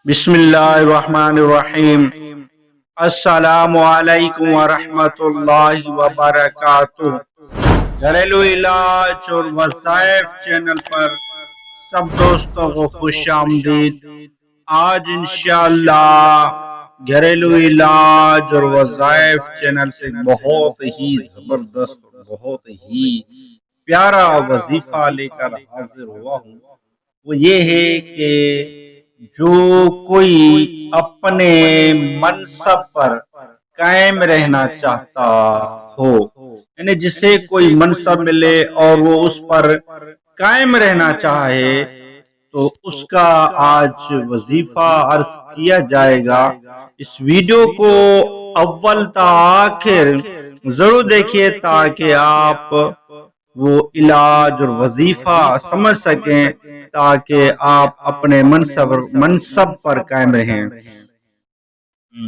बिस्मिल्लाहिर्रहमानिर्रहीम। अस्सलामु अलैकुम वरहमतुल्लाहि वबरकातुह। घरेलू इलाज और वज़ाइफ चैनल पर सब दोस्तों को खुश आमदीद। आज इंशाअल्लाह घरेलू इलाज और वज़ाइफ चैनल से बहुत ही जबरदस्त, बहुत ही प्यारा वजीफा लेकर हाजिर हुआ हूँ। वो ये है कि जो कोई अपने मनसब पर कायम रहना चाहता हो, यानी जिसे कोई मनसब मिले और वो उस पर कायम रहना चाहे, तो उसका आज वजीफा अर्ज किया जाएगा। इस वीडियो को अव्वल ता आखिर जरूर देखिए ताकि आप वो इलाज और वजीफा समझ सकें, ताकि आप अपने मनसब पर कायम रहें।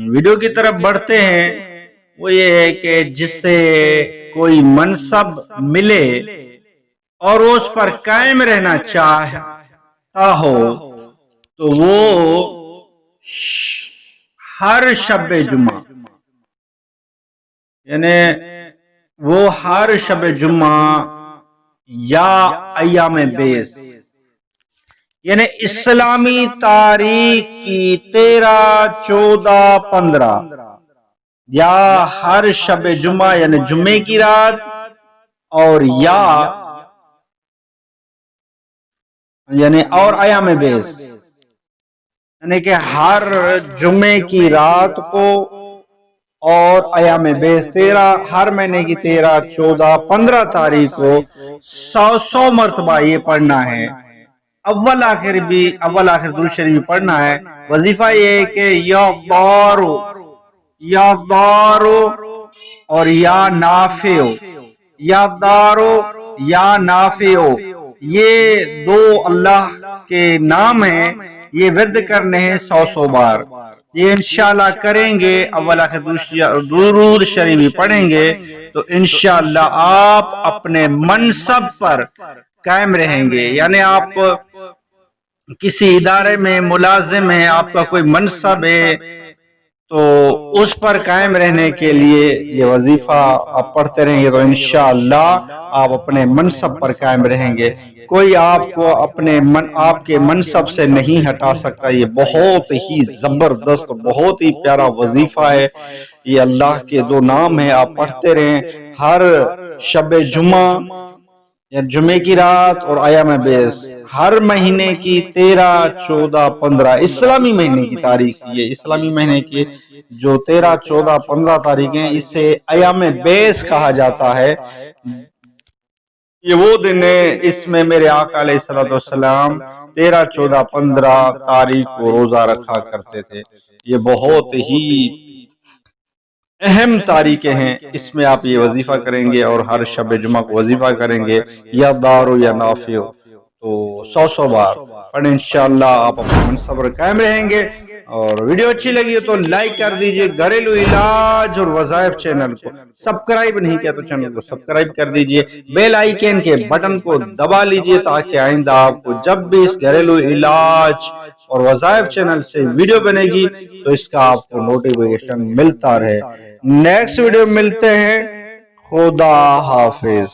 वीडियो की तरफ बढ़ते हैं। वो ये है कि जिससे कोई मनसब मिले और उस पर कायम रहना चाहता हो, तो वो हर शब जुमा, यानी वो हर शब जुमा या अय्याम बेस, यानी इस्लामी तारीख की 13, 14, 15 या हर शब जुमा यानी जुम्मे की रात, और या यानी और अय्याम बेस, यानी कि हर जुम्मे की रात को और अय्याम बेस 13, हर महीने की 13, 14, 15 तारीख को 100 मरतबा ये पढ़ना है। अव्वल आखिर दुरूद शरीफ भी पढ़ना है। वजीफा ये है कि या दारो और या नाफिओ, या दारो या नाफिओ, ये दो अल्लाह के नाम हैं। ये विर्द करने हैं 100 बार। ये इंशाअल्लाह करेंगे, अव्वल आखिर दुरूद शरीफ भी पढ़ेंगे, तो इंशाअल्लाह आप अपने मनसब पर कायम रहेंगे। यानी आप किसी इदारे में मुलाजिम है, आपका कोई मनसब है, तो उस पर कायम रहने के लिए ये वजीफा आप पढ़ते रहेंगे, तो इंशाअल्लाह आप अपने मनसब पर कायम रहेंगे। कोई आपको आपके मनसब से नहीं हटा सकता। ये बहुत ही जबरदस्त, बहुत ही प्यारा वजीफा है। ये अल्लाह के दो नाम है, आप पढ़ते रहें हर शब जुमा या जुमे की रात और अय्याम बेस, हर महीने की 13, 14, 15 इस्लामी महीने की तारीख। ये इस्लामी महीने की जो 13, 14, 15 तारीख है, इसे अय्याम बेस कहा जाता है। ये वो दिन है, इसमें मेरे आका अलैहिस्सलाम 13, 14, 15 तारीख को रोजा रखा करते थे। ये बहुत ही अहम तारीखें हैं। इसमें आप ये वजीफा करेंगे और हर शब जुमा को वजीफा करेंगे, या दारो या नाफियो, तो 100 बार पढ़ें। इंशाअल्लाह आप अपने मनसब पर कायम रहेंगे। और वीडियो अच्छी लगी हो तो लाइक कर दीजिए। घरेलू इलाज और वज़ाइफ चैनल को सब्सक्राइब नहीं किया तो चैनल को सब्सक्राइब कर दीजिए। बेल आइकन के बटन को दबा लीजिए ताकि आइंदा आपको जब भी इस घरेलू इलाज और वज़ाइफ चैनल से वीडियो बनेगी तो इसका आपको नोटिफिकेशन मिलता रहे। नेक्स्ट वीडियो मिलते हैं। खुदा हाफिज।